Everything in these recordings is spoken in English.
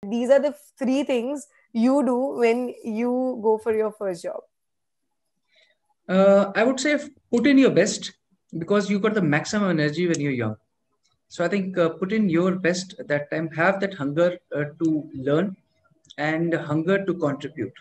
These are the three things you do when you go for your first job. I would say put in your best, because you got the maximum energy when you're young. So I think put in your best at that time, have that hunger to learn and hunger to contribute.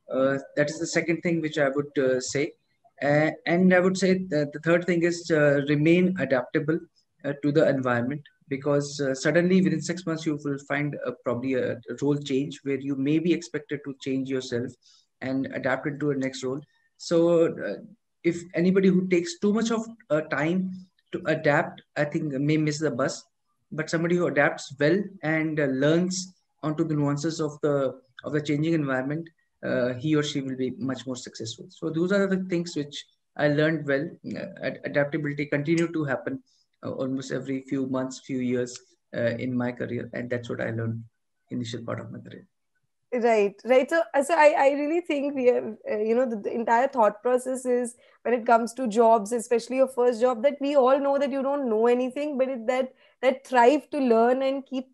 That is the second thing which I would say. And I would say that the third thing is remain adaptable to the environment, because suddenly within 6 months you will find probably a role change where you may be expected to change yourself and adapt into a next role. So if anybody who takes too much of time to adapt, I think may miss the bus. But somebody who adapts well and learns onto the nuances of the changing environment, he or she will be much more successful. So those are the things which I learned well. Adaptability continued to happen almost every few months, few years in my career, and that's what I learned initial part of my career. Right, right. So I really think we have, the entire thought process is when it comes to jobs, especially your first job, that we all know that you don't know anything, but that thrive to learn and keep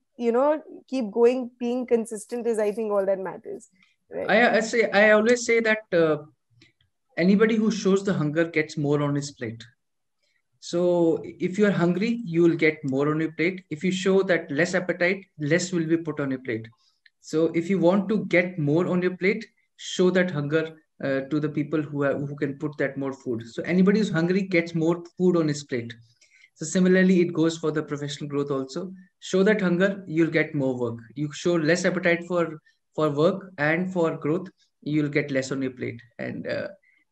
going, being consistent is, I think, all that matters. Right. I always say that anybody who shows the hunger gets more on his plate. So if you are hungry, you will get more on your plate. If you show that less appetite, less will be put on your plate. So if you want to get more on your plate, show that hunger to the people who can put that more food. So anybody who's hungry gets more food on his plate. So similarly, it goes for the professional growth also. Show that hunger, you'll get more work. You show less appetite for work and for growth, you'll get less on your plate. And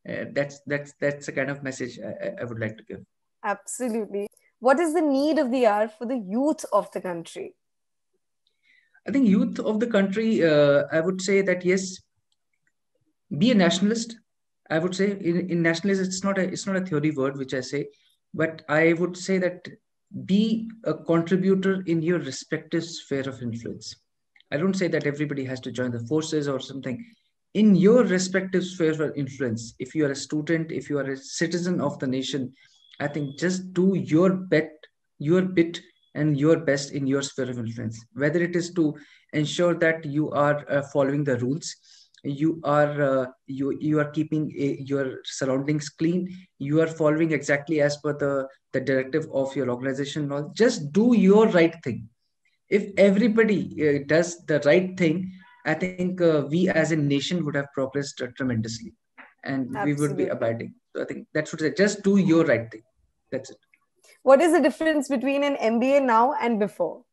that's the kind of message I would like to give. Absolutely. What is the need of the hour for the youth of the country? I think youth of the country, I would say that yes, be a nationalist. I would say in nationalist, it's not a theory word which I say, but I would say that be a contributor in your respective sphere of influence. I don't say that everybody has to join the forces or something. In your respective sphere of influence, if you are a student, if you are a citizen of the nation, I think just do your bit, and your best in your sphere of influence. Whether it is to ensure that you are following the rules, you are keeping your surroundings clean, you are following exactly as per the directive of your organization. Just do your right thing. If everybody does the right thing, I think we as a nation would have progressed tremendously, and we would be Absolutely. abiding. So I think that's what I say. Just do your right thing. That's it. What is the difference between an MBA now and before?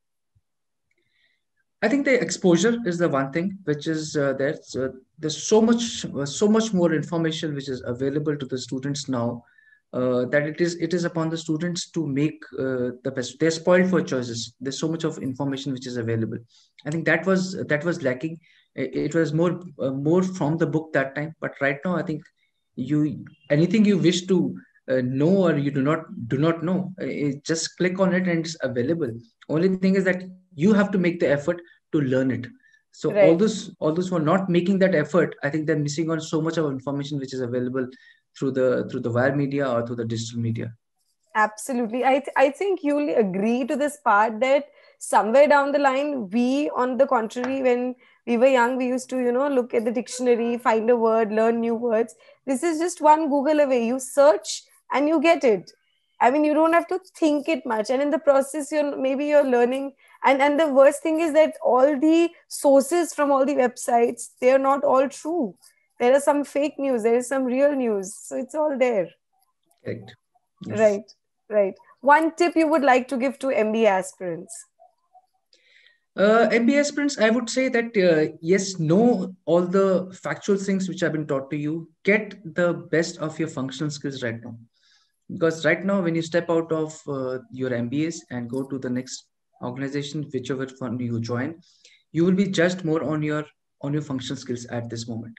I think the exposure is the one thing which is there. So there's so much more information which is available to the students now, that it is upon the students to make the best. They're spoiled for choices. There's so much of information which is available. I think that was lacking. It was more from the book that time, but right now I think anything you wish to know or you do not know, just click on it and it's available. Only thing is that you have to make the effort to learn it. So Right. all those who are not making that effort, I think they're missing on so much of information which is available through the wire media or through the digital media. Absolutely. I think you'll agree to this part that somewhere down the line, we, on the contrary, when we were young, we used to, look at the dictionary, find a word, learn new words. This is just one Google away. You search and you get it. I mean, you don't have to think it much. And in the process, you're learning. And the worst thing is that all the sources from all the websites, they are not all true. There are some fake news, there is some real news. So it's all there. Correct. Yes. Right, right. One tip you would like to give to MBA aspirants? MBA aspirants, I would say that yes, know all the factual things which have been taught to you. Get the best of your functional skills right now, because right now when you step out of your MBAs and go to the next organization, whichever one you join, you will be judged more on your functional skills at this moment.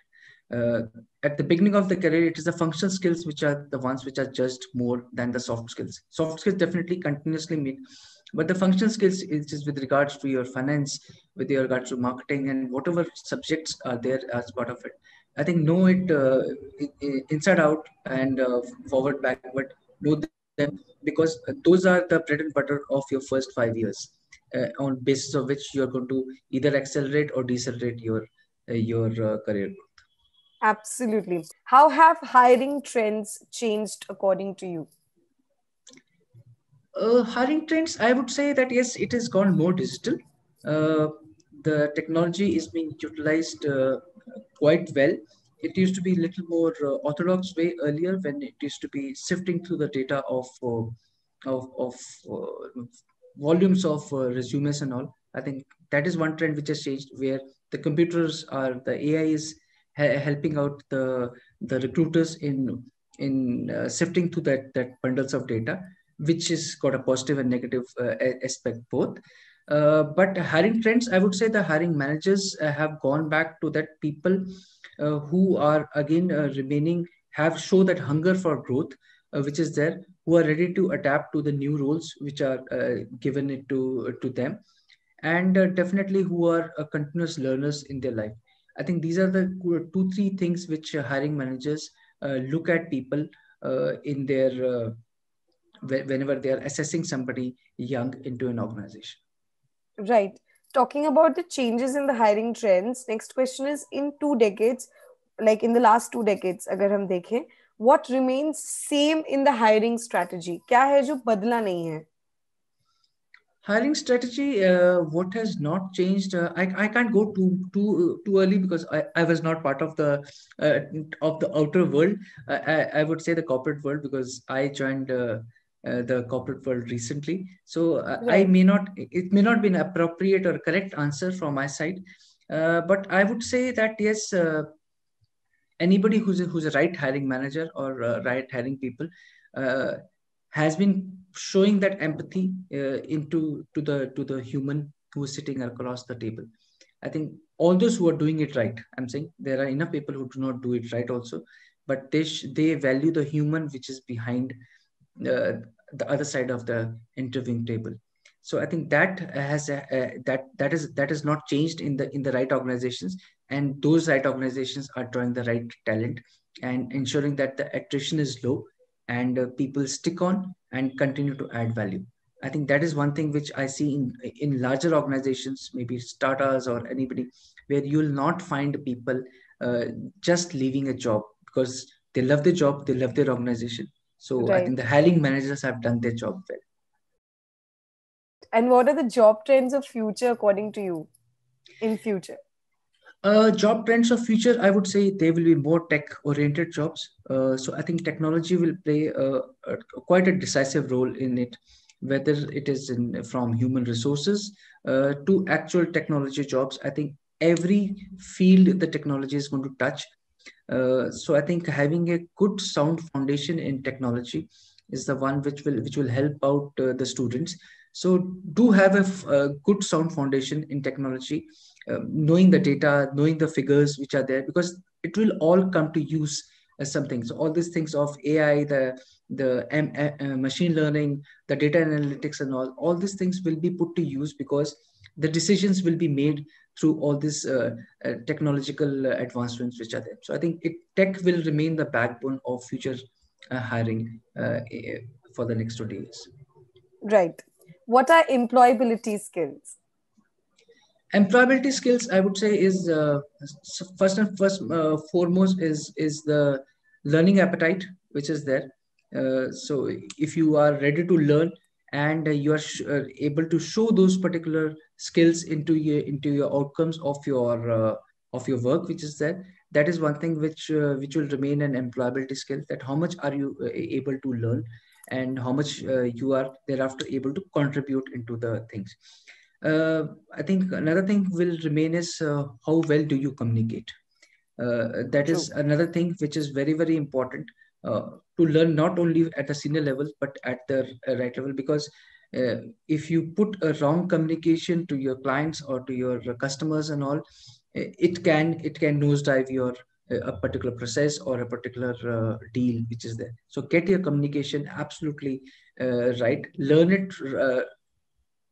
uh, at the beginning of the career, it is the functional skills which are the ones which are judged more than the soft skills. Soft skills definitely continuously meet, but the functional skills is just with regards to your finance, with regards to marketing, and whatever subjects are there as part of it. I think know it inside out and forward, backward. Know them, because those are the bread and butter of your first 5 years. on basis of which you're going to either accelerate or decelerate your career. Absolutely. How have hiring trends changed according to you? Hiring trends, I would say that yes, it has gone more digital. Uh, the technology is being utilized quite well. It used to be a little more orthodox way earlier, when it used to be sifting through the data of volumes of resumes and all. I think that is one trend which has changed, where the AI is helping out the recruiters in sifting through that bundles of data, which has got a positive and negative aspect both. But hiring trends, I would say the hiring managers have gone back to that people who are again remaining, have show that hunger for growth, which is there, who are ready to adapt to the new roles which are given it to them, and definitely who are continuous learners in their life. I think these are the two, three things which hiring managers look at people in their whenever they are assessing somebody young into an organization. Right. Talking about the changes in the hiring trends, next question is, in 2 decades, like in the last 2 decades, अगर हम देखें, what remains same in the hiring strategy? क्या है जो बदला नहीं है? Hiring strategy, what has not changed? I can't go too early, because I was not part uh, of the outer world. I would say the corporate world, because I joined the corporate world recently. So I Right. may not, it may not be an appropriate or correct answer from my side. But I would say that yes, anybody who's a right hiring manager or right hiring people uh, has been showing that empathy into to the human who is sitting across the table. I think all those who are doing it right, I'm saying there are enough people who do not do it right also, but they value the human which is behind uh, the other side of the interviewing table. So I think that that is not changed in the right organizations, and those right organizations are drawing the right talent and ensuring that the attrition is low, and people stick on and continue to add value. I think that is one thing which I see in larger organizations, maybe startups or anybody, where you will not find people uh, just leaving a job because they love their job, they love their organization. So I think Right. the hiring managers have done their job well. Right. And what are the job trends of future according to you in future? Job trends of future, I would say they will be more tech-oriented jobs. So I think technology will play quite a decisive role in it, whether it is from human resources to actual technology jobs. I think every field the technology is going to touch. So I think having a good sound foundation in technology is the one which will help out the students. So do have a good sound foundation in technology, knowing the data, knowing the figures which are there, because it will all come to use as something. So all these things of AI, the machine learning, the data analytics, and all these things will be put to use, because the decisions will be made through all these technological advancements which are there. So I think tech will remain the backbone of future hiring for the next 20 years. Right. What are employability skills? Employability skills, I would say, is first foremost is the learning appetite which is there. So if you are ready to learn, and you are able to show those particular skills into your outcomes of your work which is there, that is one thing which will remain an employability skill, that how much are you able to learn, and how much you are thereafter able to contribute into the things. uh, I think another thing will remain is how well do you communicate. That is True. another thing which is very, very important uh, to learn, not only at the senior level but at the right level. Because if you put a wrong communication to your clients or to your customers and all, it can nosedive your a particular process or a particular deal which is there. So get your communication absolutely right. Learn it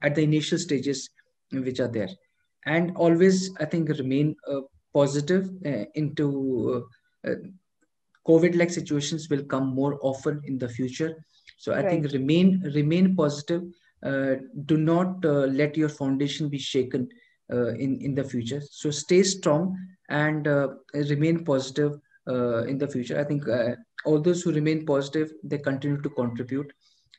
at the initial stages which are there, and always I think remain positive into COVID like situations will come more often in the future. So I think Right. remain positive, uh, do not let your foundation be shaken in the future. So stay strong and remain positive in the future. I think all those who remain positive, they continue to contribute,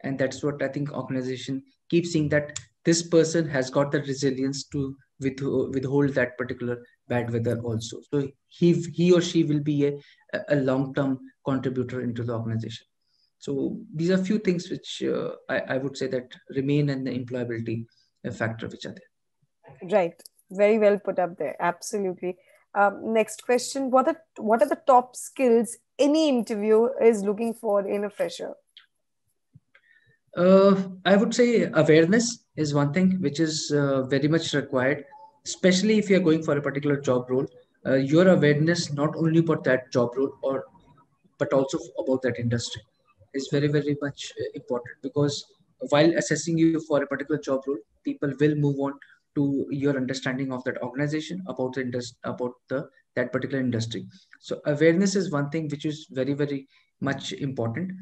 and that's what I think organization keep seeing, that this person has got the resilience to withhold that particular bad weather also. So he or she will be a long term contributor into the organization. So these are few things which I would say that remain in the employability factor which are there. Right. Very well put up there. Absolutely. Next question. What are the top skills any interview is looking for in a fresher? I would say awareness is one thing which is very much required, especially if you are going for a particular job role. Your awareness not only about that job role, or but also about that industry, is very very much important, because while assessing you for a particular job role, people will move on to your understanding of that organization, about about the that particular industry. So awareness is one thing which is very very much important.